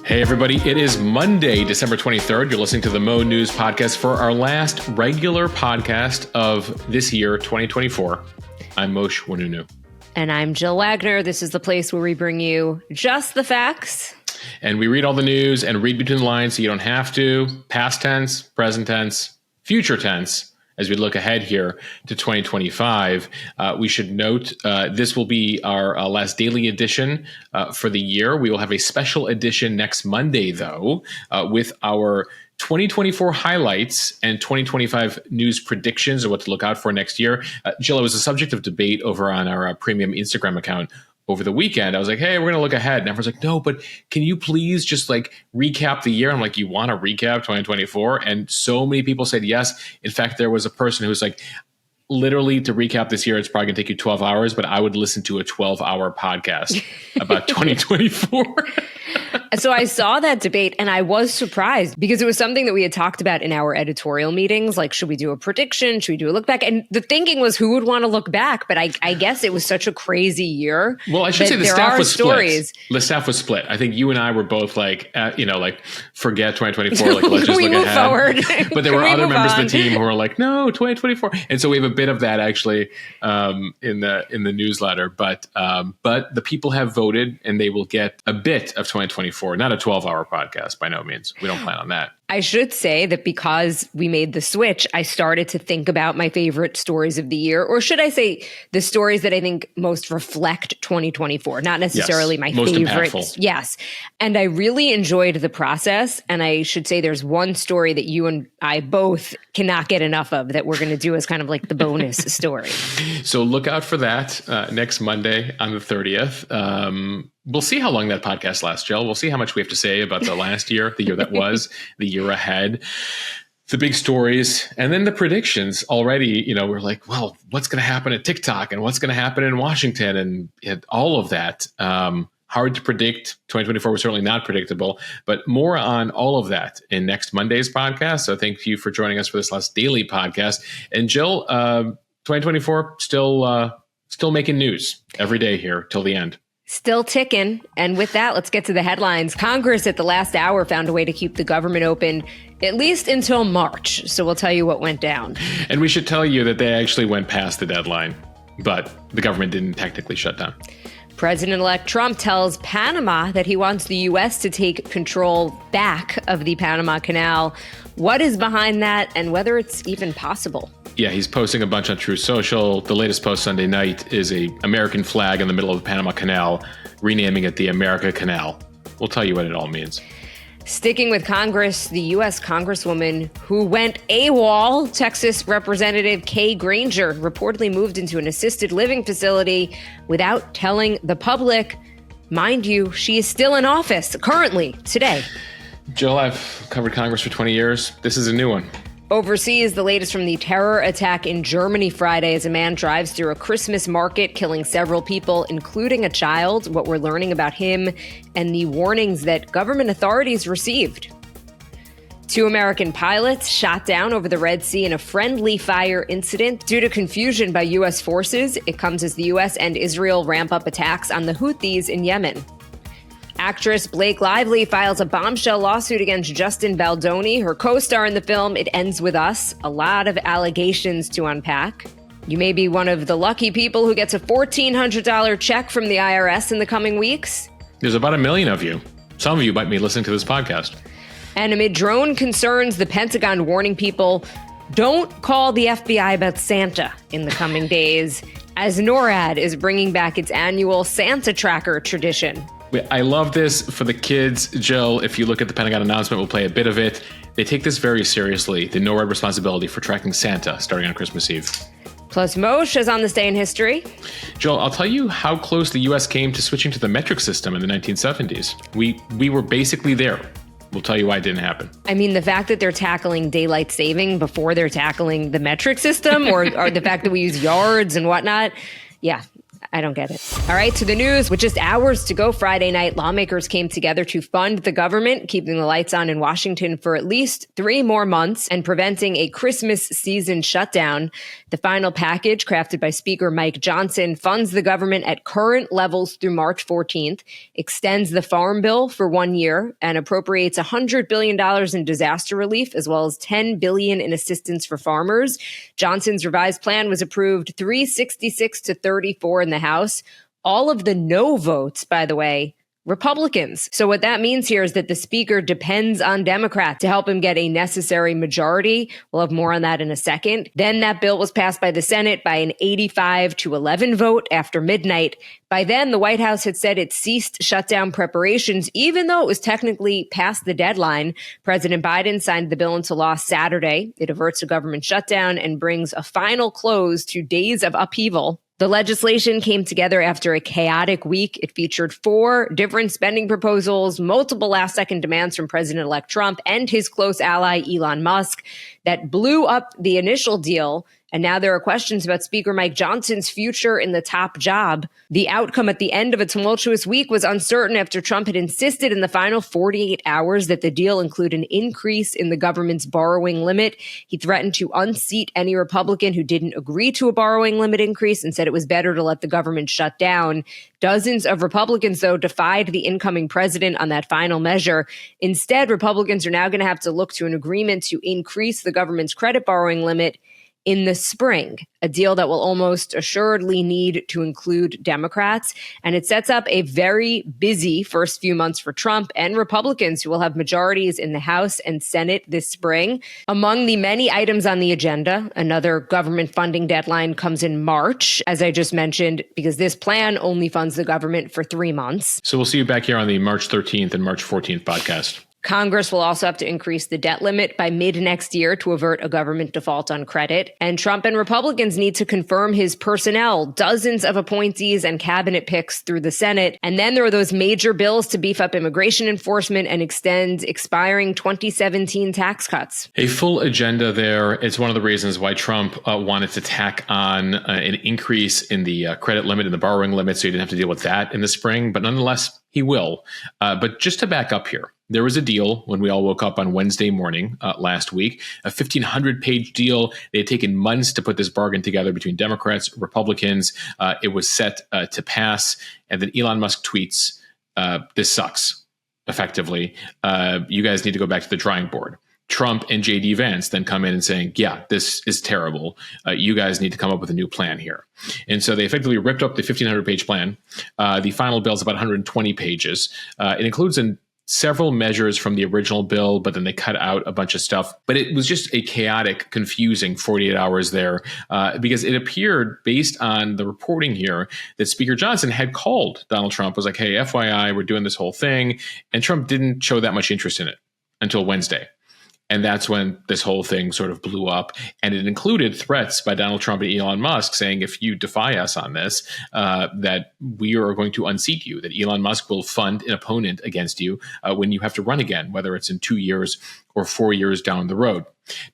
Hey, everybody. It is Monday, December 23rd. You're listening to the Mo News Podcast for our last regular podcast of this year, 2024. I'm Moshe Wanunu. And I'm Jill Wagner. This is the place where we bring you just the facts. And we read all the news and read between the lines so you don't have to. Past tense, present tense, future tense. As we look ahead here to 2025, we should note this will be our last daily edition for the year. We will have a special edition next Monday, though, with our 2024 highlights and 2025 news predictions of what to look out for next year. Jill, it was a subject of debate over on our premium Instagram account over the weekend. I was like, hey, we're going to look ahead. And everyone's like, no, but can you please just recap the year? I'm like, you want to recap 2024? And so many people said yes. In fact, there was a person who was like, literally to recap this year, it's probably going to take you 12 hours, but I would listen to a 12-hour podcast about 2024. So I saw that debate and I was surprised because it was something that we had talked about in our editorial meetings. Like, should we do a prediction? Should we do a look back? And the thinking was who would want to look back? But I guess it was such a crazy year. Well, I should say the staff was split. The staff was split. I think you and I were both forget 2024. Like, let's just look ahead. Forward. But there were other members of the team who were like, no, 2024. And so we have a bit of that actually in the newsletter. But the people have voted and they will get a bit of 2024. Not a 12-hour podcast by no means. We don't plan on that. I should say that because we made the switch, I started to think about my favorite stories of the year, or should I say the stories that I think most reflect 2024, not necessarily my favorites. Impactful. Yes. And I really enjoyed the process. And I should say there's one story that you and I both cannot get enough of that we're going to do as kind of like the bonus story. So look out for that next Monday on the 30th. We'll see how long that podcast lasts, Jill. We'll see how much we have to say about the last year, the year that was, the year ahead, the big stories, and then the predictions. Already, we're like, well, what's going to happen at TikTok and what's going to happen in Washington and all of that. Hard to predict. 2024 was certainly not predictable, but more on all of that in next Monday's podcast. So thank you for joining us for this last daily podcast. And Jill, 2024 still making news every day here till the end. Still ticking. And with that, let's get to the headlines. Congress at the last hour found a way to keep the government open at least until March. So we'll tell you what went down. And we should tell you that they actually went past the deadline, but the government didn't technically shut down. President-elect Trump tells Panama that he wants the U.S. to take control back of the Panama Canal. What is behind that and whether it's even possible? Yeah, he's posting a bunch on Truth Social. The latest post Sunday night is a American flag in the middle of the Panama Canal, renaming it the America Canal. We'll tell you what it all means. Sticking with Congress, the U.S. Congresswoman who went AWOL, Texas Representative Granger, reportedly moved into an assisted living facility without telling the public. Mind you, she is still in office currently today. Jill, I've covered Congress for 20 years. This is a new one. Overseas, the latest from the terror attack in Germany Friday as a man drives through a Christmas market, killing several people, including a child, what we're learning about him, and the warnings that government authorities received. 2 American pilots shot down over the Red Sea in a friendly fire incident due to confusion by U.S. forces. It comes as the U.S. and Israel ramp up attacks on the Houthis in Yemen. Actress Blake Lively files a bombshell lawsuit against Justin Baldoni, her co-star in the film It Ends With Us. A lot of allegations to unpack. You may be one of the lucky people who gets a $1,400 check from the IRS in the coming weeks. There's about 1 million of you. Some of you might be listening to this podcast. And amid drone concerns, the Pentagon warning people, don't call the FBI about Santa in the coming days, as NORAD is bringing back its annual Santa Tracker tradition. I love this for the kids. Jill, if you look at the Pentagon announcement, we'll play a bit of it. They take this very seriously, the NORAD responsibility for tracking Santa starting on Christmas Eve. Plus, Moshe is on this day in history. Joel, I'll tell you how close the U.S. came to switching to the metric system in the 1970s. We were basically there. We'll tell you why it didn't happen. I mean, the fact that they're tackling daylight saving before they're tackling the metric system or the fact that we use yards and whatnot. Yeah, I don't get it. All right, to the news. With just hours to go Friday night, lawmakers came together to fund the government, keeping the lights on in Washington for at least 3 more months and preventing a Christmas season shutdown. The final package, crafted by Speaker Mike Johnson, funds the government at current levels through March 14th, extends the Farm Bill for 1 year, and appropriates $100 billion in disaster relief, as well as $10 billion in assistance for farmers. Johnson's revised plan was approved 366 to 34 in the House. All of the no votes, by the way, Republicans. So what that means here is that the speaker depends on Democrats to help him get a necessary majority. We'll have more on that in a second. Then that bill was passed by the Senate by an 85-11 vote after midnight. By then, the White House had said it ceased shutdown preparations, even though it was technically past the deadline. President Biden signed the bill into law Saturday. It averts a government shutdown and brings a final close to days of upheaval. The legislation came together after a chaotic week. It featured 4 different spending proposals, multiple last-second demands from President-elect Trump and his close ally, Elon Musk, that blew up the initial deal. And now there are questions about Speaker Mike Johnson's future in the top job. The outcome at the end of a tumultuous week was uncertain after Trump had insisted in the final 48 hours that the deal include an increase in the government's borrowing limit. He threatened to unseat any Republican who didn't agree to a borrowing limit increase and said it was better to let the government shut down. Dozens of Republicans, though, defied the incoming president on that final measure. Instead, Republicans are now going to have to look to an agreement to increase the government's credit borrowing limit in the spring, a deal that will almost assuredly need to include Democrats. And it sets up a very busy first few months for Trump and Republicans, who will have majorities in the House and Senate this spring. Among the many items on the agenda, another government funding deadline comes in March, as I just mentioned, because this plan only funds the government for 3 months. So we'll see you back here on the March 13th and March 14th podcast. Congress will also have to increase the debt limit by mid next year to avert a government default on credit. And Trump and Republicans need to confirm his personnel, dozens of appointees and cabinet picks through the Senate. And then there are those major bills to beef up immigration enforcement and extend expiring 2017 tax cuts. A full agenda there. It's one of the reasons why Trump wanted to tack on an increase in the credit limit and the borrowing limit, so he didn't have to deal with that in the spring. But nonetheless, he will. But just to back up here, there was a deal when we all woke up on Wednesday morning last week, a 1,500-page deal. They had taken months to put this bargain together between Democrats, Republicans. It was set to pass. And then Elon Musk tweets, this sucks, effectively. You guys need to go back to the drawing board. Trump and J.D. Vance then come in and saying, yeah, this is terrible. You guys need to come up with a new plan here. And so they effectively ripped up the 1,500-page plan. The final bill is about 120 pages. It includes several measures from the original bill, but then they cut out a bunch of stuff. But it was just a chaotic, confusing 48 hours there because it appeared, based on the reporting here, that Speaker Johnson had called Donald Trump, was like, hey, FYI, we're doing this whole thing. And Trump didn't show that much interest in it until Wednesday. And that's when this whole thing sort of blew up. And it included threats by Donald Trump and Elon Musk saying, if you defy us on this, that we are going to unseat you, that Elon Musk will fund an opponent against you when you have to run again, whether it's in 2 years or 4 years down the road.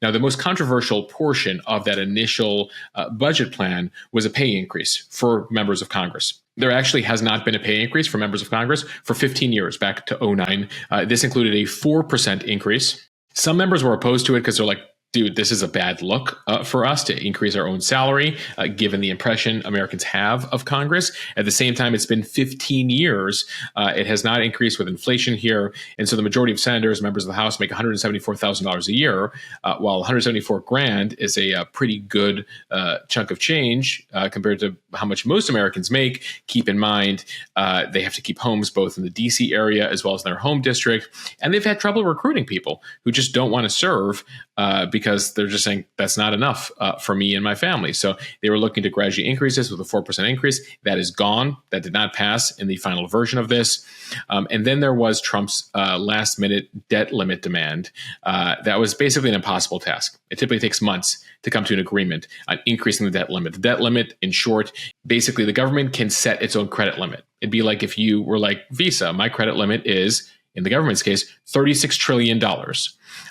Now, the most controversial portion of that initial budget plan was a pay increase for members of Congress. There actually has not been a pay increase for members of Congress for 15 years, back to 2009. This included a 4% increase. Some members were opposed to it because they're like, dude, this is a bad look for us to increase our own salary, given the impression Americans have of Congress. At the same time, it's been 15 years. It has not increased with inflation here. And so the majority of senators, members of the House, make $174,000 a year, while $174,000 is a pretty good chunk of change compared to how much most Americans make. Keep in mind, they have to keep homes both in the D.C. area as well as in their home district. And they've had trouble recruiting people who just don't want to serve because they're just saying that's not enough for me and my family. So they were looking to gradually increase this with a 4% increase. That is gone. That did not pass in the final version of this. And then there was Trump's last minute debt limit demand. That was basically an impossible task. It typically takes months to come to an agreement on increasing the debt limit. The debt limit, in short, basically the government can set its own credit limit. It'd be like if you were like, Visa, my credit limit is In the government's case, $36 trillion.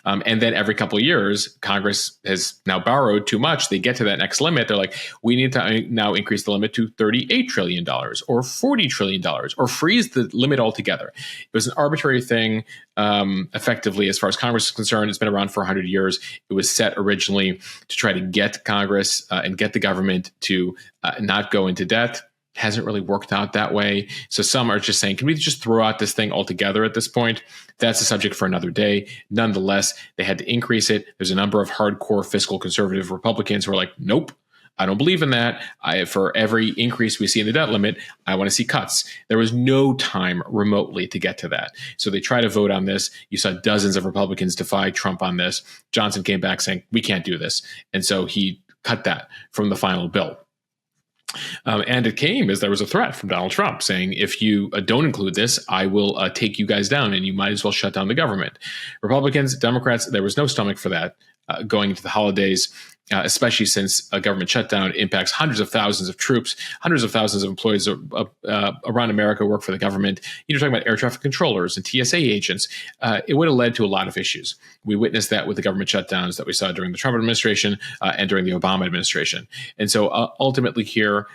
And then every couple of years, Congress has now borrowed too much. They get to that next limit. They're like, we need to now increase the limit to $38 trillion or $40 trillion or freeze the limit altogether. It was an arbitrary thing. Effectively, as far as Congress is concerned, it's been around for 100 years. It was set originally to try to get Congress and get the government to not go into debt. Hasn't really worked out that way. So some are just saying, can we just throw out this thing altogether at this point? That's a subject for another day. Nonetheless, they had to increase it. There's a number of hardcore fiscal conservative Republicans who are like, nope, I don't believe in that. For every increase we see in the debt limit, I want to see cuts. There was no time remotely to get to that. So they try to vote on this. You saw dozens of Republicans defy Trump on this. Johnson came back saying, we can't do this. And so he cut that from the final bill. And it came as there was a threat from Donald Trump saying, if you don't include this, I will take you guys down and you might as well shut down the government. Republicans, Democrats, there was no stomach for that going into the holidays, especially since a government shutdown impacts hundreds of thousands of troops, hundreds of thousands of employees around America who work for the government. You're talking about air traffic controllers and TSA agents. It would have led to a lot of issues. We witnessed that with the government shutdowns that we saw during the Trump administration and during the Obama administration. And so ultimately here,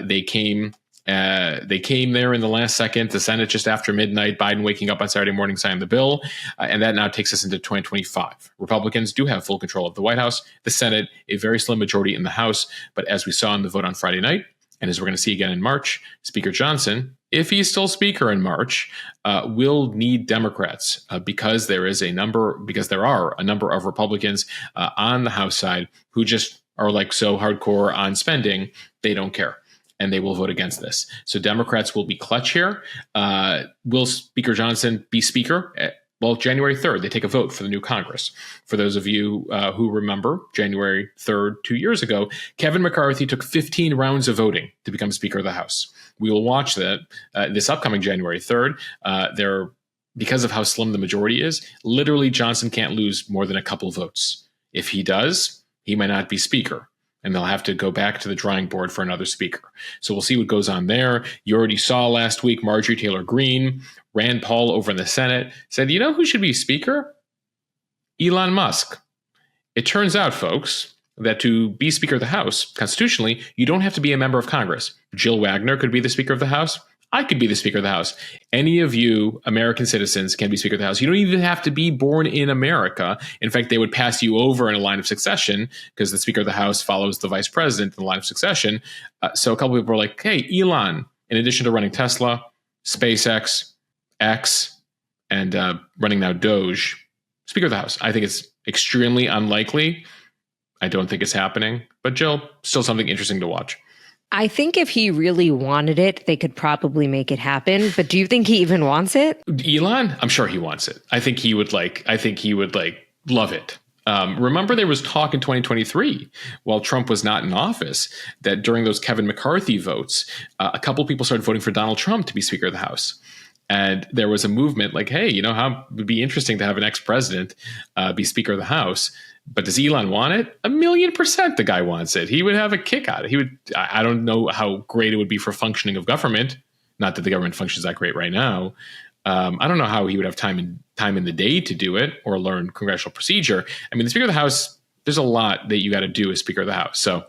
they came there in the last second. The Senate just after midnight, Biden waking up on Saturday morning, signed the bill. And that now takes us into 2025. Republicans do have full control of the White House, the Senate, a very slim majority in the House. But as we saw in the vote on Friday night, and as we're going to see again in March, Speaker Johnson, if he's still Speaker in March, will need Democrats because there are a number of Republicans on the House side who just are like so hardcore on spending, they don't care. And they will vote against this. So Democrats will be clutch here. Will Speaker Johnson be Speaker? Well, January 3rd, they take a vote for the new Congress. For those of you who remember, January 3rd, 2 years ago, Kevin McCarthy took 15 rounds of voting to become Speaker of the House. We will watch that this upcoming January 3rd. Because of how slim the majority is, literally Johnson can't lose more than a couple votes. If he does, he might not be Speaker. And they'll have to go back to the drawing board for another speaker. So we'll see what goes on there. You already saw last week, Marjorie Taylor Greene, Rand Paul over in the Senate, said, you know who should be Speaker? Elon Musk. It turns out, folks, that to be Speaker of the House, constitutionally, you don't have to be a member of Congress. Jill Wagner could be the Speaker of the House. I could be the Speaker of the House. Any of you American citizens can be Speaker of the House. You don't even have to be born in America. In fact, they would pass you over in a line of succession because the Speaker of the House follows the Vice President in the line of succession. So a couple of people were like, hey, Elon, in addition to running Tesla, SpaceX, X, and running now Doge, Speaker of the House. I think it's extremely unlikely. I don't think it's happening. But Jill, still something interesting to watch. I think if he really wanted it, they could probably make it happen. But do you think he even wants it? Elon? I'm sure he wants it. I think he would love it. Remember, there was talk in 2023 while Trump was not in office that during those Kevin McCarthy votes, a couple people started voting for Donald Trump to be Speaker of the House. And there was a movement like, hey, you know how it would be interesting to have an ex-president be Speaker of the House. But does Elon want it? 1,000,000% the guy wants it. He would have a kick out of it. I don't know how great it would be for functioning of government. Not that the government functions that great right now. I don't know how he would have time in the day to do it or learn congressional procedure. I mean, the Speaker of the House, there's a lot that you got to do as Speaker of the House. So,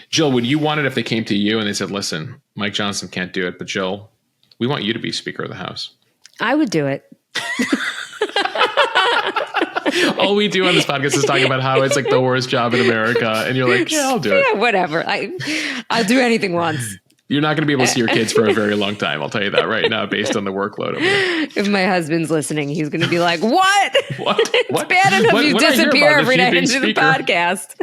Jill, would you want it if they came to you and they said, listen, Mike Johnson can't do it, but Jill, we want you to be Speaker of the House? I would do it. All we do on this podcast is talk about how it's like the worst job in America. And you're like, yeah, I'll do it. Yeah, whatever. I'll do anything once. You're not going to be able to see your kids for a very long time. I'll tell you that right now, based on the workload. If my husband's listening, he's going to be like, what? It's bad enough you what disappear every night into the podcast.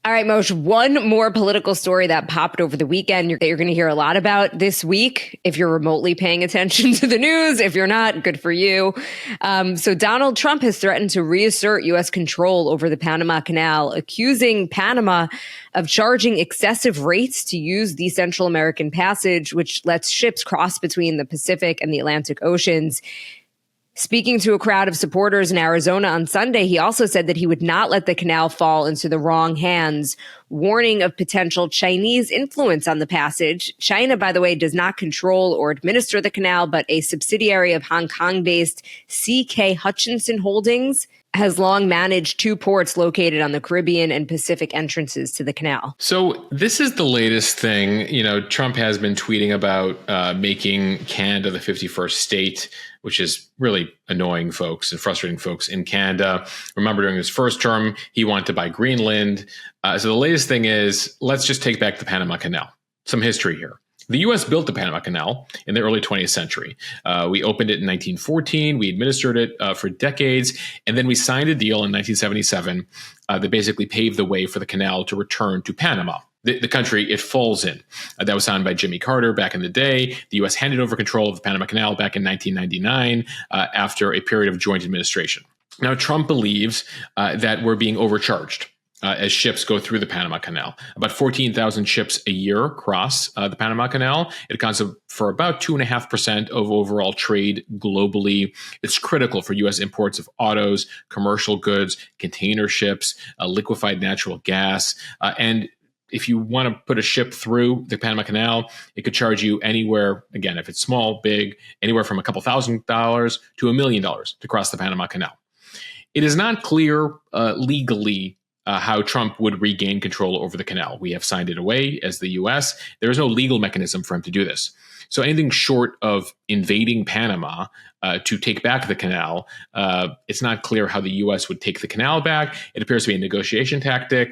All right, Moshe, one more political story that popped over the weekend that you're going to hear a lot about this week if you're remotely paying attention to the news. If you're not, good for you. So Donald Trump has threatened to reassert U.S. control over the Panama Canal, accusing Panama of charging excessive rates to use the Central American Passage, which lets ships cross between the Pacific and the Atlantic Oceans. Speaking to a crowd of supporters in Arizona on Sunday, he also said that he would not let the canal fall into the wrong hands, warning of potential Chinese influence on the passage. China, by the way, does not control or administer the canal, but a subsidiary of Hong Kong-based CK Hutchinson Holdings has long managed two ports located on the Caribbean and Pacific entrances to the canal. So this is the latest thing. Trump has been tweeting about making Canada the 51st state, which is really annoying folks and frustrating folks in Canada. Remember, during his first term, he wanted to buy Greenland. So the latest thing is, let's just take back the Panama Canal. Some history here. The U.S. built the Panama Canal in the early 20th century. We opened it in 1914. We administered it for decades. And then we signed a deal in 1977 that basically paved the way for the canal to return to Panama, the country it falls in. That was signed by Jimmy Carter back in the day. The U.S. handed over control of the Panama Canal back in 1999 after a period of joint administration. Now, Trump believes that we're being overcharged as ships go through the Panama Canal. About 14,000 ships a year cross the Panama Canal. It accounts for about 2.5% of overall trade globally. It's critical for U.S. imports of autos, commercial goods, container ships, liquefied natural gas, and if you want to put a ship through the Panama Canal, it could charge you anywhere, again, if it's small, big, anywhere from a couple $1,000s to $1 million to cross the Panama Canal. It is not clear legally how Trump would regain control over the canal. We have signed it away as the U.S. There is no legal mechanism for him to do this. So anything short of invading Panama to take back the canal, it's not clear how the U.S. would take the canal back. It appears to be a negotiation tactic.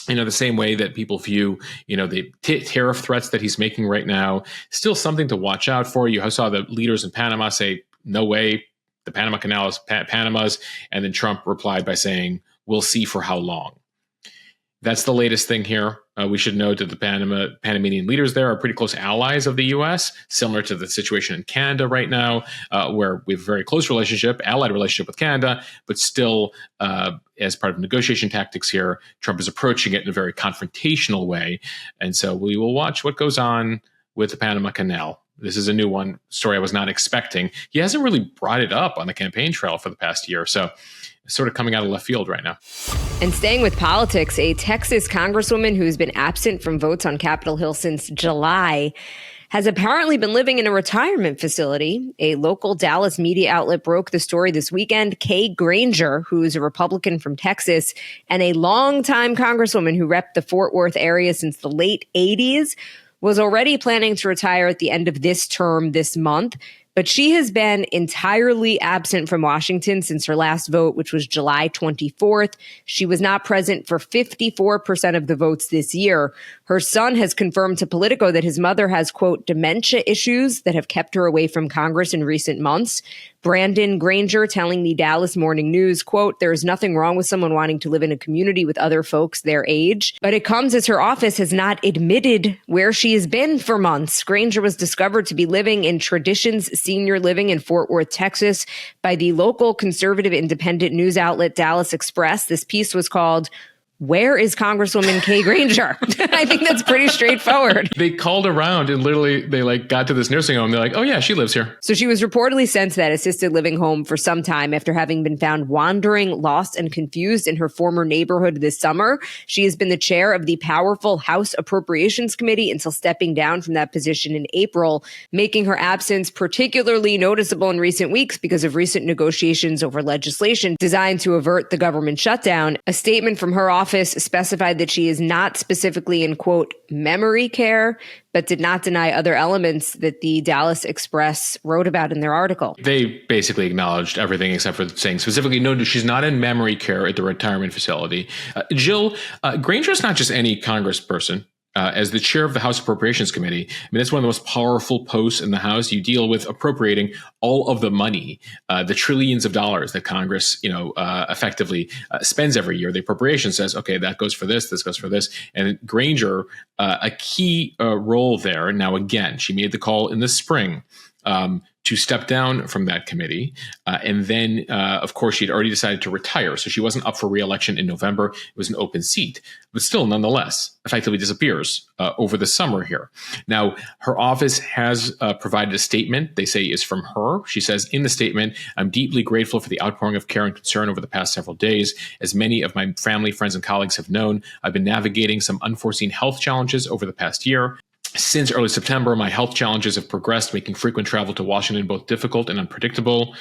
The same way that people view, the tariff threats that he's making right now, still something to watch out for. You saw the leaders in Panama say, no way, the Panama Canal is Panama's. And then Trump replied by saying, we'll see for how long. That's the latest thing here. We should note that the Panamanian leaders there are pretty close allies of the U.S., similar to the situation in Canada right now, where we have a very close allied relationship with Canada, but still, as part of negotiation tactics here, Trump is approaching it in a very confrontational way. And so we will watch what goes on with the Panama Canal. This is a new story I was not expecting. He hasn't really brought it up on the campaign trail for the past year. So it's sort of coming out of left field right now. And staying with politics, a Texas Congresswoman who has been absent from votes on Capitol Hill since July has apparently been living in a retirement facility. A local Dallas media outlet broke the story this weekend. Granger, who is a Republican from Texas and a longtime Congresswoman who repped the Fort Worth area since the late 80s, was already planning to retire at the end of this term this month. But she has been entirely absent from Washington since her last vote, which was July 24th. She was not present for 54% of the votes this year. Her son has confirmed to Politico that his mother has, quote, dementia issues that have kept her away from Congress in recent months. Brandon Granger telling the Dallas Morning News, quote, there is nothing wrong with someone wanting to live in a community with other folks their age, but it comes as her office has not admitted where she has been for months. Granger was discovered to be living in Traditions Senior Living in Fort Worth, Texas, by the local conservative independent news outlet Dallas Express. This piece was called, Where is Congresswoman Granger? I think that's pretty straightforward. They called around and literally they got to this nursing home. They're like, oh yeah, she lives here. So she was reportedly sent to that assisted living home for some time after having been found wandering, lost, and confused in her former neighborhood this summer. She has been the chair of the powerful House Appropriations Committee until stepping down from that position in April, making her absence particularly noticeable in recent weeks because of recent negotiations over legislation designed to avert the government shutdown. A statement from her office specified that she is not specifically in, quote, memory care, but did not deny other elements that the Dallas Express wrote about in their article. They basically acknowledged everything except for saying specifically, no, she's not in memory care at the retirement facility. Jill, Granger is not just any congressperson. As the chair of the House Appropriations Committee, I mean, it's one of the most powerful posts in the House. You deal with appropriating all of the money, the trillions of dollars that Congress, effectively spends every year. The appropriation says, okay, that goes for this goes for this. And Granger, a key role there. Now, again, she made the call in the spring to step down from that committee. And then, of course, she'd already decided to retire. So she wasn't up for re-election in November. It was an open seat, but still, nonetheless, effectively disappears over the summer here. Now, her office has provided a statement they say is from her. She says in the statement, "I'm deeply grateful for the outpouring of care and concern over the past several days. As many of my family, friends, and colleagues have known, I've been navigating some unforeseen health challenges over the past year. Since early September, my health challenges have progressed, making frequent travel to Washington both difficult and unpredictable.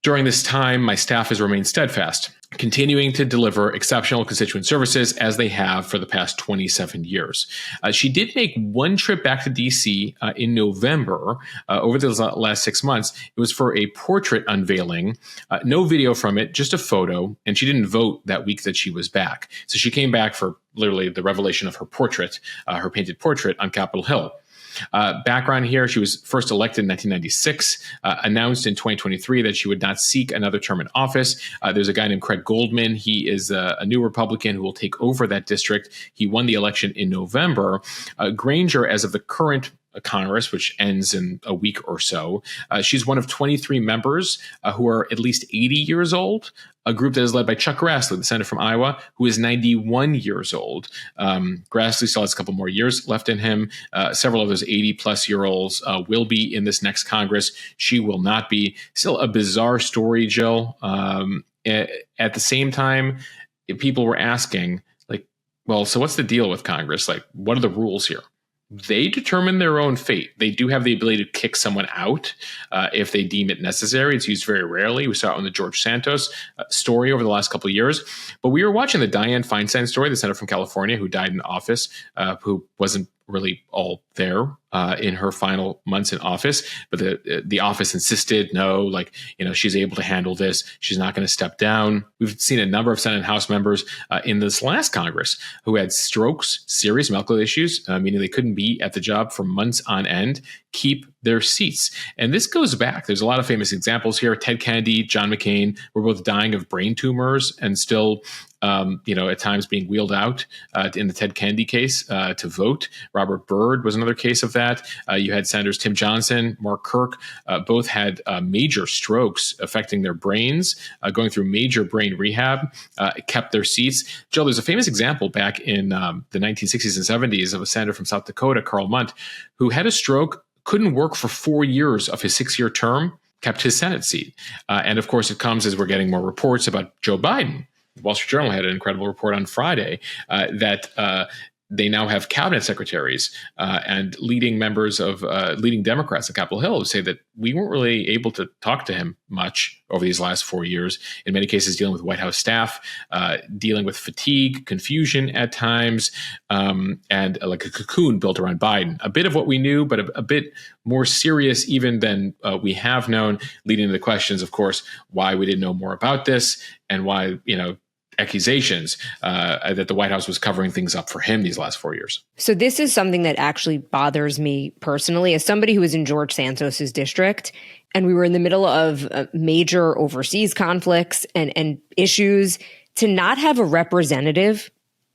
During this time, my staff has remained steadfast, continuing to deliver exceptional constituent services as they have for the past 27 years. She did make one trip back to D.C. In November. Over the last 6 months, it was for a portrait unveiling. No video from it, just a photo. And she didn't vote that week that she was back. So she came back for literally the revelation of her portrait, her painted portrait on Capitol Hill. Background here, she was first elected in 1996, announced in 2023 that she would not seek another term in office. There's a guy named Craig Goldman. He is a new Republican who will take over that district. He won the election in November. Granger, as of the current Congress, which ends in a week or so. She's one of 23 members who are at least 80 years old, a group that is led by Chuck Grassley, the senator from Iowa, who is 91 years old. Grassley still has a couple more years left in him. Several of those 80-plus-year-olds will be in this next Congress. She will not be. Still a bizarre story, Jill. At the same time, people were asking, like, well, so what's the deal with Congress? Like, what are the rules here? They determine their own fate. They do have the ability to kick someone out if they deem it necessary. It's used very rarely. We saw it in the George Santos story over the last couple of years. But we were watching the Dianne Feinstein story, the senator from California who died in office, who wasn't really all there in her final months in office. But the office insisted, no, like, she's able to handle this. She's not going to step down. We've seen a number of Senate and House members in this last Congress who had strokes, serious medical issues, meaning they couldn't be at the job for months on end, keep their seats. And this goes back. There's a lot of famous examples here. Ted Kennedy, John McCain were both dying of brain tumors and still at times being wheeled out in the Ted Kennedy case to vote. Robert Byrd was another case of that. You had Senators Tim Johnson, Mark Kirk, both had major strokes affecting their brains, going through major brain rehab, kept their seats. Joe, there's a famous example back in the 1960s and 70s of a senator from South Dakota, Carl Mundt, who had a stroke, couldn't work for 4 years of his 6-year term, kept his Senate seat. And of course, it comes as we're getting more reports about Joe Biden. The Wall Street Journal had an incredible report on Friday that they now have cabinet secretaries and leading members of leading Democrats at Capitol Hill who say that we weren't really able to talk to him much over these last 4 years. In many cases, dealing with White House staff, dealing with fatigue, confusion at times, and like a cocoon built around Biden. A bit of what we knew, but a bit more serious even than we have known, leading to the questions, of course, why we didn't know more about this and why, accusations that the White House was covering things up for him these last 4 years. So this is something that actually bothers me personally as somebody who was in George Santos's district, and we were in the middle of major overseas conflicts and issues. To not have a representative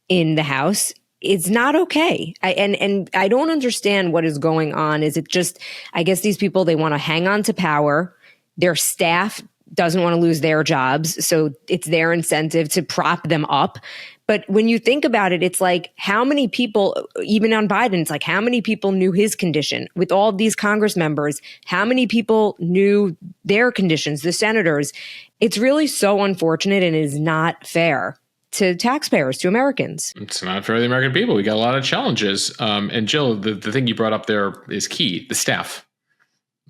in the House, it's not okay. And I don't understand what is going on. Is it just, I guess these people, they want to hang on to power. Their staff doesn't want to lose their jobs. So it's their incentive to prop them up. But when you think about it, it's like how many people, even on Biden, it's like how many people knew his condition with all of these Congress members? How many people knew their conditions, the senators? It's really so unfortunate and is not fair to taxpayers, to Americans. It's not fair to the American people. We got a lot of challenges. And Jill, the thing you brought up there is key, the staff.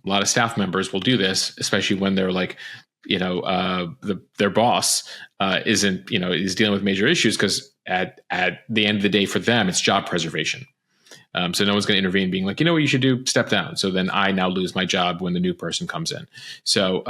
A lot of staff members will do this, especially when they're like, their boss is dealing with major issues because at the end of the day for them, it's job preservation. So no one's going to intervene being like, what you should do? Step down. So then I now lose my job when the new person comes in. So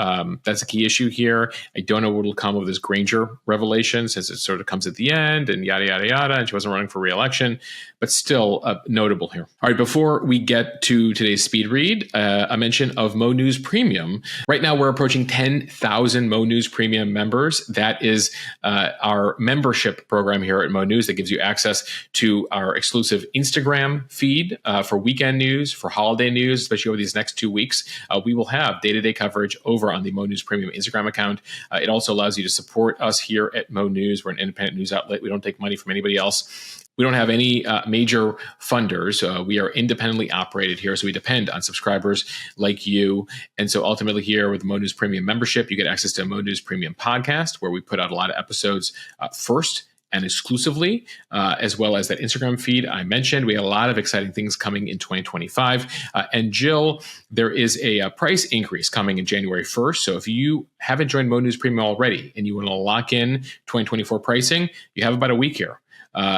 that's a key issue here. I don't know what will come of this Granger revelation since it sort of comes at the end and yada, yada, yada. And she wasn't running for re-election, but still notable here. All right, before we get to today's speed read, a mention of Mo News Premium. Right now, we're approaching 10,000 Mo News Premium members. That is our membership program here at Mo News that gives you access to our exclusive Instagram feed for weekend news, for holiday news, especially over these next 2 weeks. We will have day-to-day coverage over on the Mo News Premium Instagram account. It also allows you to support us here at Mo News. We're an independent news outlet. We don't take money from anybody else. We don't have any major funders. We are independently operated here, so we depend on subscribers like you. And so ultimately here with the Mo News Premium membership, you get access to a Mo News Premium podcast where we put out a lot of episodes first and exclusively, as well as that Instagram feed I mentioned. We have a lot of exciting things coming in 2025. And Jill, there is a price increase coming in January 1st. So if you haven't joined Mo News Premium already and you want to lock in 2024 pricing, you have about a week here.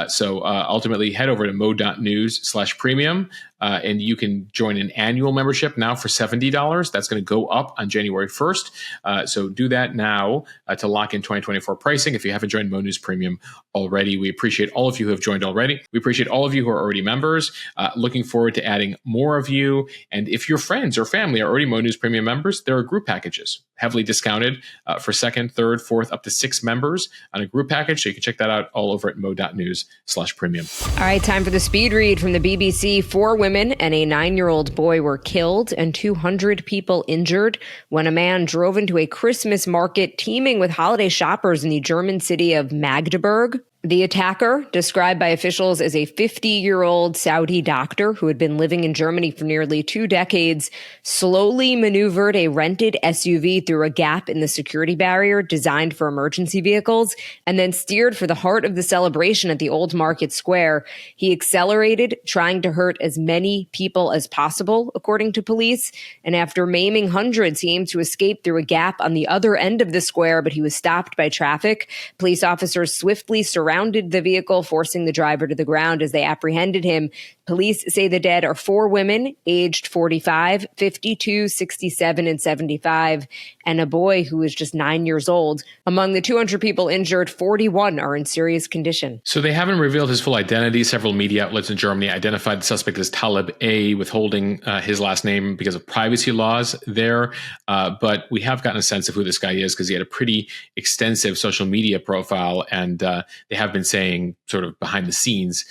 So ultimately head over to mo.news/premium and you can join an annual membership now for $70. That's going to go up on January 1st. So do that now to lock in 2024 pricing. If you haven't joined Mo News Premium already, we appreciate all of you who have joined already. We appreciate all of you who are already members. Looking forward to adding more of you. And if your friends or family are already Mo News Premium members, there are group packages heavily discounted for second, third, fourth, up to 6 members on a group package. So you can check that out all over at mo.news/premium. All right, time for the speed read from the BBC. 4 women and a 9-year-old boy were killed and 200 people injured when a man drove into a Christmas market teeming with holiday shoppers in the German city of Magdeburg. The attacker, described by officials as a 50-year-old Saudi doctor who had been living in Germany for nearly 2 decades, slowly maneuvered a rented SUV through a gap in the security barrier designed for emergency vehicles, and then steered for the heart of the celebration at the Old Market Square. He accelerated, trying to hurt as many people as possible, according to police, and after maiming hundreds, he aimed to escape through a gap on the other end of the square, but he was stopped by traffic. Police officers swiftly surrounded the vehicle, forcing the driver to the ground as they apprehended him. Police say the dead are 4 women, aged 45, 52, 67, and 75, and a boy who is just 9 years old. Among the 200 people injured, 41 are in serious condition. So they haven't revealed his full identity. Several media outlets in Germany identified the suspect as Talib A, withholding his last name because of privacy laws there. But we have gotten a sense of who this guy is because he had a pretty extensive social media profile, and they have been saying sort of behind the scenes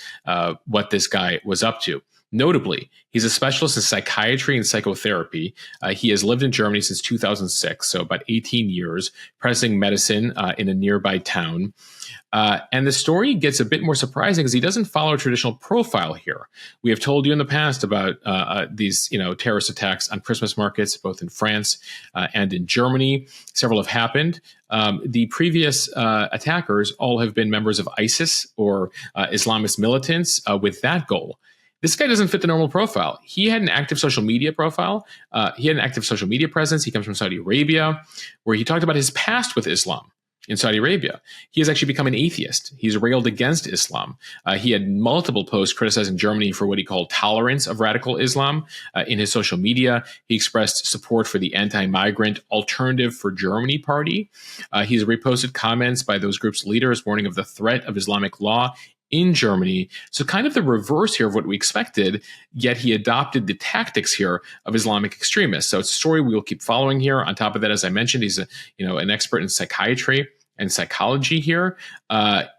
what this guy was up to. Notably, he's a specialist in psychiatry and psychotherapy. He has lived in Germany since 2006, so about 18 years, practicing medicine in a nearby town. And the story gets a bit more surprising because he doesn't follow a traditional profile here. We have told you in the past about these, terrorist attacks on Christmas markets, both in France and in Germany. Several have happened. The previous attackers all have been members of ISIS or Islamist militants with that goal. This guy doesn't fit the normal profile. He had an active social media profile. He had an active social media presence. He comes from Saudi Arabia, where he talked about his past with Islam in Saudi Arabia. He has actually become an atheist. He's railed against Islam. He had multiple posts criticizing Germany for what he called tolerance of radical Islam. In his social media, he expressed support for the anti-migrant Alternative for Germany party. He's reposted comments by those groups' leaders warning of the threat of Islamic law in Germany. So kind of the reverse here of what we expected, yet he adopted the tactics here of Islamic extremists. So it's a story we will keep following here. On top of that, as I mentioned, he's an expert in psychiatry and psychology here.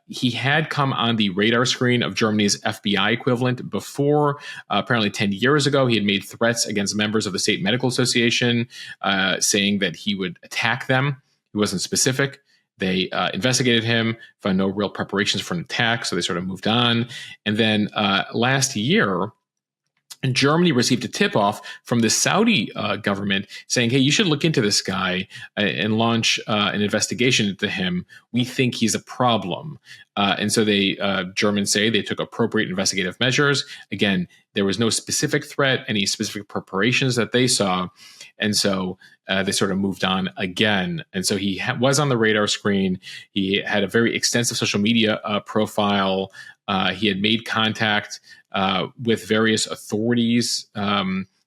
He had come on the radar screen of Germany's FBI equivalent before. Apparently 10 years ago, he had made threats against members of the State Medical Association, saying that he would attack them. He wasn't specific. They investigated him, found no real preparations for an attack, so they sort of moved on. And then last year, Germany received a tip-off from the Saudi government saying, hey, you should look into this guy and launch an investigation into him. We think he's a problem. And so Germans say they took appropriate investigative measures. Again, there was no specific threat, any specific preparations that they saw. And so they sort of moved on again. And so he was on the radar screen. He had a very extensive social media profile. He had made contact with various authorities.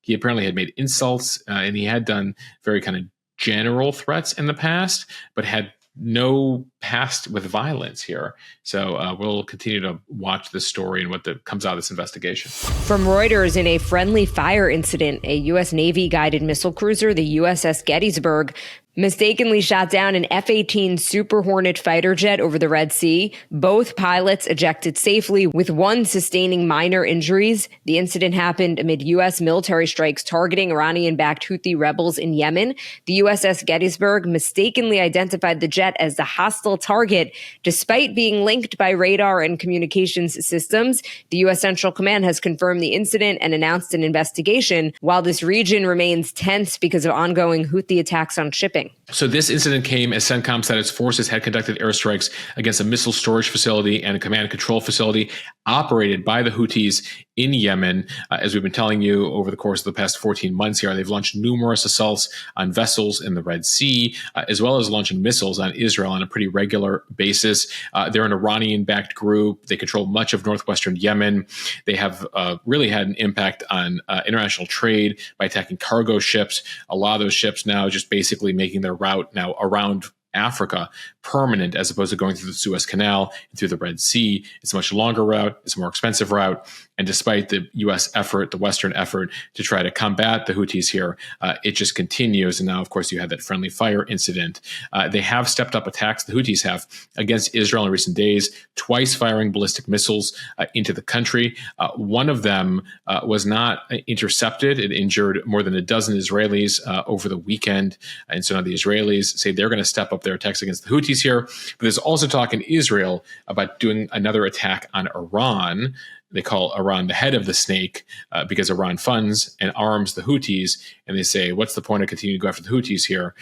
He apparently had made insults, and he had done very kind of general threats in the past, but had no past with violence here. So we'll continue to watch this story and what comes out of this investigation. From Reuters, in a friendly fire incident, a U.S. Navy-guided missile cruiser, the USS Gettysburg, mistakenly shot down an F-18 Super Hornet fighter jet over the Red Sea. Both pilots ejected safely, with one sustaining minor injuries. The incident happened amid U.S. military strikes targeting Iranian-backed Houthi rebels in Yemen. The USS Gettysburg mistakenly identified the jet as the hostile target, despite being linked by radar and communications systems. The U.S. Central Command has confirmed the incident and announced an investigation, while this region remains tense because of ongoing Houthi attacks on shipping. So this incident came as CENTCOM said its forces had conducted airstrikes against a missile storage facility and a command and control facility operated by the Houthis in Yemen. As we've been telling you over the course of the past 14 months here, they've launched numerous assaults on vessels in the Red Sea, as well as launching missiles on Israel on a pretty regular basis. They're an Iranian-backed group. They control much of northwestern Yemen. They have really had an impact on international trade by attacking cargo ships. A lot of those ships now just basically making their route now around Africa permanent, as opposed to going through the Suez Canal and through the Red Sea. It's a much longer route. It's a more expensive route. And despite the U.S. effort, the Western effort to try to combat the Houthis here, it just continues. And now, of course, you had that friendly fire incident. They have stepped up attacks, the Houthis have, against Israel in recent days, twice firing ballistic missiles into the country. One of them was not intercepted. It injured more than a dozen Israelis over the weekend. And so now the Israelis say they're going to step up their attacks against the Houthis here. But there's also talk in Israel about doing another attack on Iran. They call Iran the head of the snake because Iran funds and arms the Houthis. And they say, what's the point of continuing to go after the Houthis here?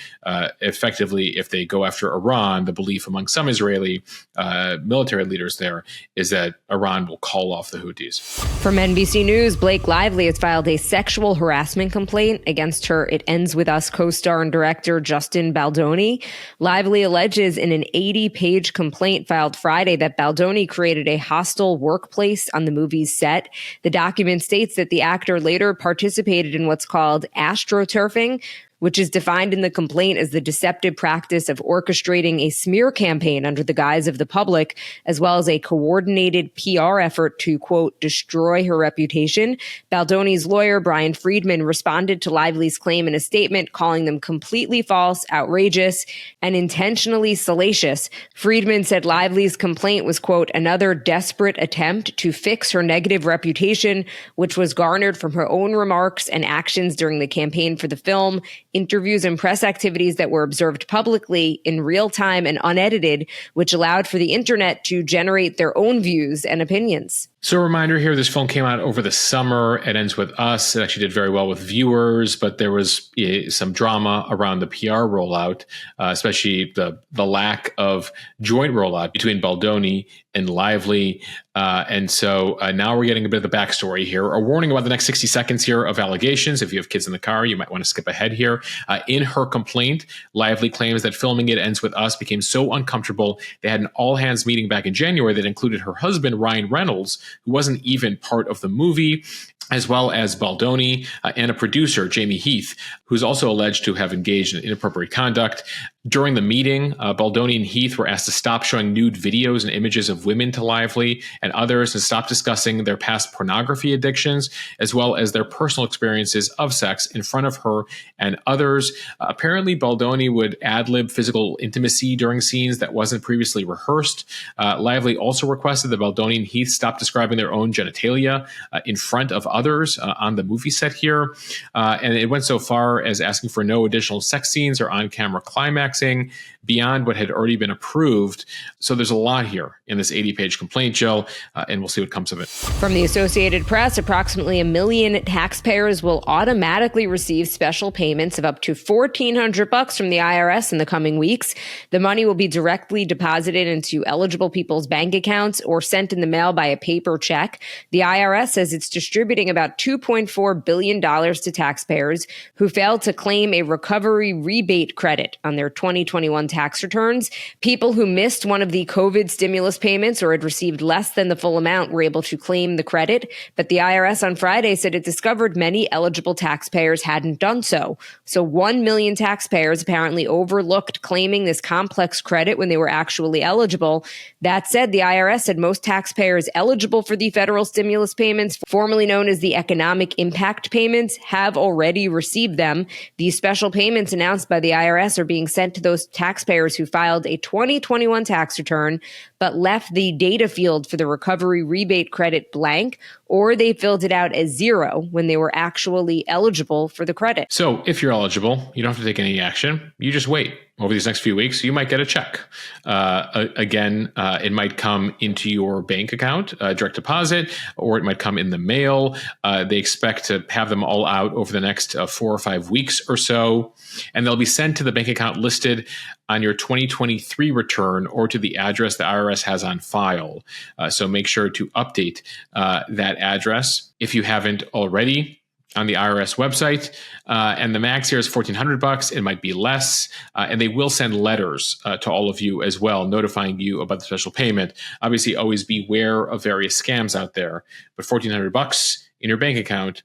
Effectively, if they go after Iran, the belief among some Israeli military leaders there is that Iran will call off the Houthis. From NBC News, Blake Lively has filed a sexual harassment complaint against her It Ends With Us co-star and director Justin Baldoni. Lively alleges in an 80-page complaint filed Friday that Baldoni created a hostile workplace on the movie's set. The document states that the actor later participated in what's called astroturfing, which is defined in the complaint as the deceptive practice of orchestrating a smear campaign under the guise of the public, as well as a coordinated PR effort to, quote, destroy her reputation. Baldoni's lawyer, Brian Friedman, responded to Lively's claim in a statement, calling them completely false, outrageous, and intentionally salacious. Friedman said Lively's complaint was, quote, another desperate attempt to fix her negative reputation, which was garnered from her own remarks and actions during the campaign for the film, interviews and press activities that were observed publicly in real time and unedited, which allowed for the internet to generate their own views and opinions. So a reminder here, this film came out over the summer. It Ends With Us. It actually did very well with viewers, but there was some drama around the PR rollout, especially the lack of joint rollout between Baldoni and Lively. And so now we're getting a bit of the backstory here. A warning about the next 60 seconds here of allegations. If you have kids in the car, you might want to skip ahead here. In her complaint, Lively claims that filming It Ends With Us became so uncomfortable. They had an all-hands meeting back in January that included her husband, Ryan Reynolds, who wasn't even part of the movie, as well as Baldoni and a producer, Jamie Heath, who's also alleged to have engaged in inappropriate conduct. During the meeting, Baldoni and Heath were asked to stop showing nude videos and images of women to Lively and others, and stop discussing their past pornography addictions, as well as their personal experiences of sex in front of her and others. Apparently, Baldoni would ad-lib physical intimacy during scenes that wasn't previously rehearsed. Lively also requested that Baldoni and Heath stop describing their own genitalia in front of others on the movie set here. And it went so far as asking for no additional sex scenes or on-camera climaxing beyond what had already been approved. So there's a lot here in this 80-page complaint, Jill, and we'll see what comes of it. From the Associated Press, approximately 1 million taxpayers will automatically receive special payments of up to $1,400 from the IRS in the coming weeks. The money will be directly deposited into eligible people's bank accounts or sent in the mail by a paper check. The IRS says it's distributing about $2.4 billion to taxpayers who failed to claim a recovery rebate credit on their 2021 tax returns. People who missed one of the COVID stimulus payments or had received less than the full amount were able to claim the credit. But the IRS on Friday said it discovered many eligible taxpayers hadn't done so. So 1 million taxpayers apparently overlooked claiming this complex credit when they were actually eligible. That said, the IRS said most taxpayers eligible for the federal stimulus payments, formerly known as the economic impact payments, have already received them. These special payments announced by the IRS are being sent to those taxpayers who filed a 2021 tax return but left the data field for the recovery rebate credit blank, or they filled it out as 0 when they were actually eligible for the credit. So if you're eligible, you don't have to take any action. You just wait. Over these next few weeks, you might get a check. It might come into your bank account, direct deposit, or it might come in the mail. They expect to have them all out over the next 4 or 5 weeks or so, and they'll be sent to the bank account listed on your 2023 return or to the address the IRS has on file. So make sure to update that address if you haven't already on the IRS website. And the max here is $1,400. It might be less. And they will send letters to all of you as well, notifying you about the special payment. Obviously, always beware of various scams out there. But $1,400 in your bank account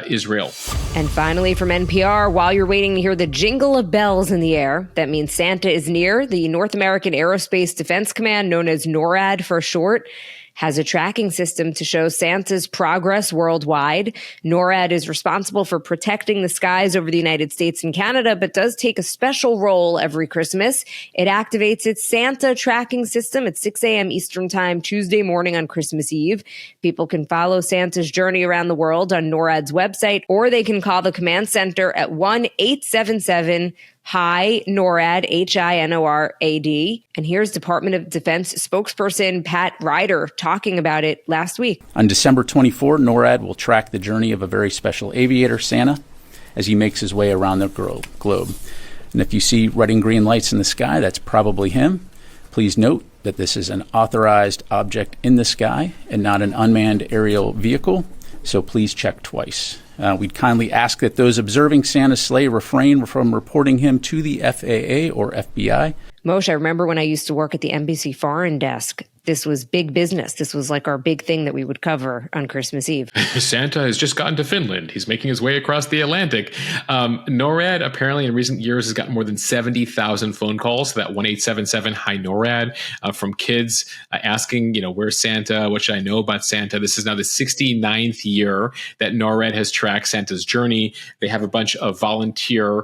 is real. And finally, from NPR, while you're waiting to hear the jingle of bells in the air, that means Santa is near. The North American Aerospace Defense Command, known as NORAD for short, has a tracking system to show Santa's progress worldwide. NORAD is responsible for protecting the skies over the United States and Canada, but does take a special role every Christmas. It activates its Santa tracking system at 6 a.m. Eastern Time, Tuesday morning on Christmas Eve. People can follow Santa's journey around the world on NORAD's website, or they can call the command center at 1-877 Hi, NORAD, HINORAD. And here's Department of Defense spokesperson Pat Ryder talking about it last week. On December 24, NORAD will track the journey of a very special aviator, Santa, as he makes his way around the globe. And if you see red and green lights in the sky, that's probably him. Please note that this is an authorized object in the sky and not an unmanned aerial vehicle, so please check twice. We'd kindly ask that those observing Santa's sleigh refrain from reporting him to the FAA or FBI. Moshe, I remember when I used to work at the NBC Foreign Desk, this was big business. This was like our big thing that we would cover on Christmas Eve. Santa has just gotten to Finland. He's making his way across the Atlantic. NORAD apparently in recent years has gotten more than 70,000 phone calls to that 1-877 Hi NORAD from kids asking, where's Santa? What should I know about Santa? This is now the 69th year that NORAD has tracked Santa's journey. They have a bunch of volunteer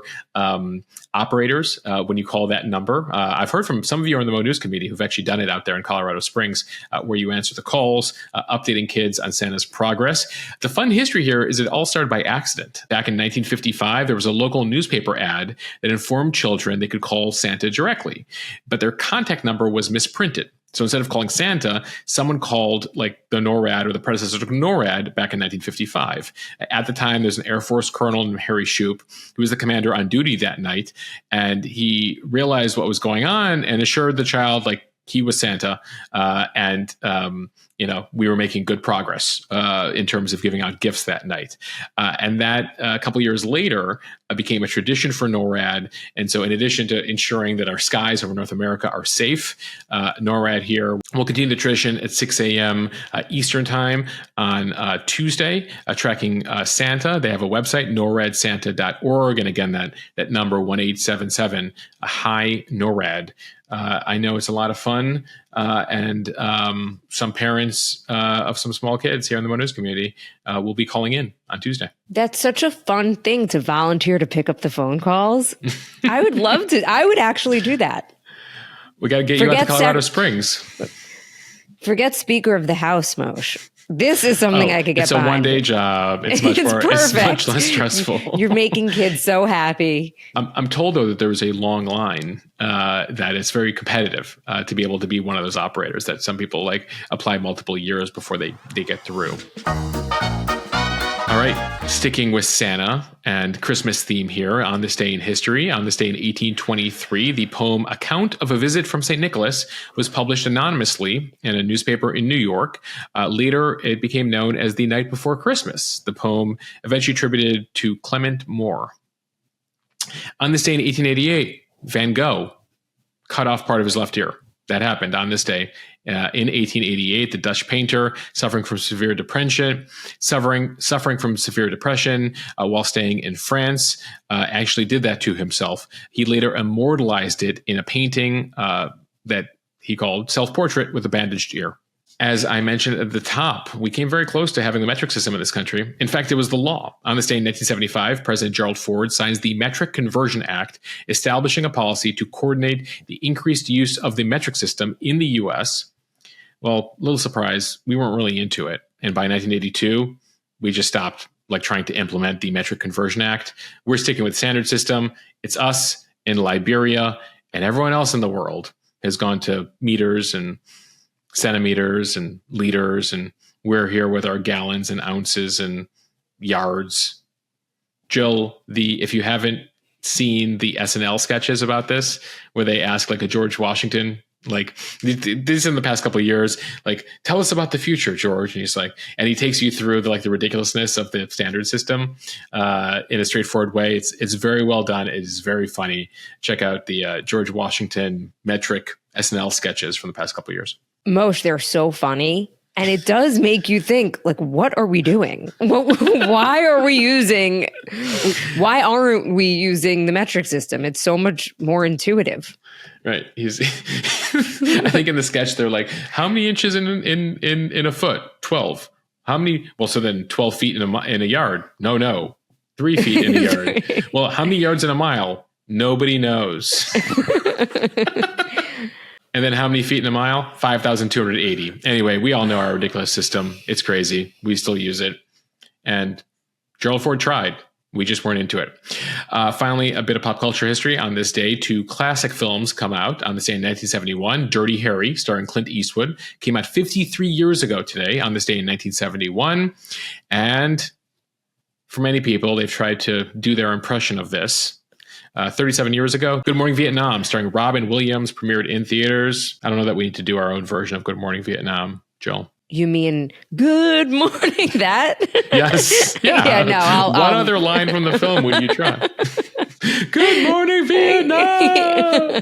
operators when you call that number. I've heard from some of you on the Mo News Committee who've actually done it out there in Colorado Springs, where you answer the calls, updating kids on Santa's progress. The fun history here is it all started by accident. Back in 1955, there was a local newspaper ad that informed children they could call Santa directly, but their contact number was misprinted. So instead of calling Santa, someone called like the NORAD or the predecessor to NORAD back in 1955. At the time, there's an Air Force colonel named Harry Shoup, who was the commander on duty that night. And he realized what was going on and assured the child, like, he was Santa, and we were making good progress in terms of giving out gifts that night. And that a couple years later became a tradition for NORAD. And so in addition to ensuring that our skies over North America are safe, NORAD here will continue the tradition at 6 a.m. Eastern Time on Tuesday, tracking Santa. They have a website, noradsanta.org. And again, that number 1-877 Hi NORAD. I know it's a lot of fun, and some parents of some small kids here in the Mo News community will be calling in on Tuesday. That's such a fun thing to volunteer to pick up the phone calls. I would love to. I would actually do that. We got to get you out to Colorado Springs. Forget Speaker of the House, Moshe. This is something I could get behind. It's a one-day job. It's much it's much less stressful. You're making kids so happy. I'm told, though, that there was a long line that is very competitive to be able to be one of those operators that some people apply multiple years before they get through. All right, sticking with Santa and Christmas theme here on this day in history. On this day in 1823, the poem Account of a Visit from St. Nicholas was published anonymously in a newspaper in New York. Later, it became known as The Night Before Christmas, the poem eventually attributed to Clement Moore. On this day in 1888, Van Gogh cut off part of his left ear. That happened on this day in 1888. The Dutch painter, suffering from severe depression, while staying in France, actually did that to himself. He later immortalized it in a painting that he called Self-Portrait with a Bandaged Ear. As I mentioned at the top, we came very close to having the metric system in this country. In fact, it was the law. On this day in 1975, President Gerald Ford signs the Metric Conversion Act, establishing a policy to coordinate the increased use of the metric system in the U.S. Well, little surprise, we weren't really into it. And by 1982, we just stopped trying to implement the Metric Conversion Act. We're sticking with standard system. It's us in Liberia, and everyone else in the world has gone to meters and centimeters and liters, and we're here with our gallons and ounces and yards. Jill, if you haven't seen the SNL sketches about this, where they ask a George Washington, this in the past couple of years, tell us about the future, George, and he's and he takes you through the ridiculousness of the standard system in a straightforward way. It's very well done. It is very funny. Check out the George Washington metric SNL sketches from the past couple of years. Moshe, they're so funny. And it does make you think, what are we doing? Why aren't we using the metric system? It's so much more intuitive. Right. I think in the sketch, they're how many inches in a foot? 12. How many? Well, so then 12 feet in a yard. No. 3 feet in a yard. Well, how many yards in a mile? Nobody knows. And then how many feet in a mile? 5,280. Anyway, we all know our ridiculous system. It's crazy. We still use it. And Gerald Ford tried. We just weren't into it. Finally, a bit of pop culture history. On this day, 2 classic films come out. On this day in 1971, Dirty Harry, starring Clint Eastwood, came out 53 years ago today, on this day in 1971. And for many people, they've tried to do their impression of this. 37 years ago, Good Morning Vietnam, starring Robin Williams, premiered in theaters. I don't know that we need to do our own version of Good Morning Vietnam, Jill. You mean Good Morning that? Yes. Yeah. Yeah, no, what other line from the film would you try? Good Morning Vietnam!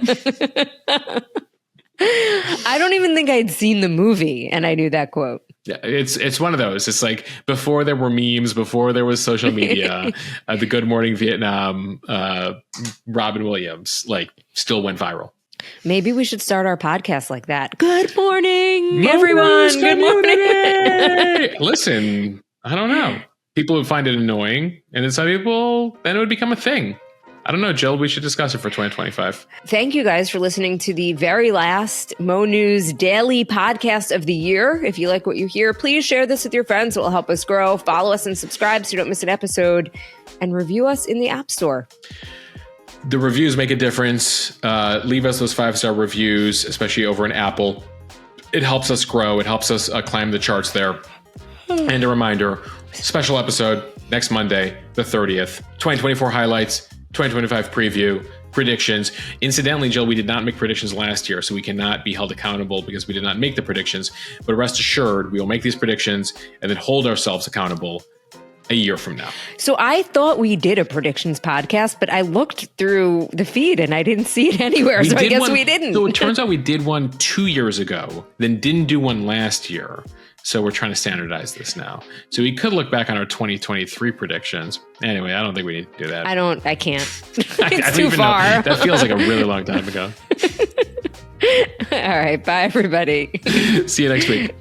I don't even think I'd seen the movie and I knew that quote. Yeah, it's one of those. It's before there were memes, before there was social media, the Good Morning Vietnam, Robin Williams, still went viral. Maybe we should start our podcast like that. Good morning, everyone. Good morning. Listen, I don't know. People would find it annoying, and then some people, then it would become a thing. I don't know, Jill. We should discuss it for 2025. Thank you guys for listening to the very last Mo News Daily podcast of the year. If you like what you hear, please share this with your friends. It will help us grow. Follow us and subscribe so you don't miss an episode. And review us in the App Store. The reviews make a difference. Leave us those 5-star reviews, especially over in Apple. It helps us grow. It helps us climb the charts there. And a reminder, special episode next Monday, the 30th. 2024 highlights. 2025 preview, predictions. Incidentally, Jill, we did not make predictions last year, so we cannot be held accountable because we did not make the predictions. But rest assured, we will make these predictions and then hold ourselves accountable a year from now. So I thought we did a predictions podcast, but I looked through the feed and I didn't see it anywhere. So I guess we didn't. So it turns out we did one 2 years ago, then didn't do one last year. So we're trying to standardize this now. So we could look back on our 2023 predictions. Anyway, I don't think we need to do that. I can't. It's I too far. That feels like a really long time ago. All right. Bye, everybody. See you next week.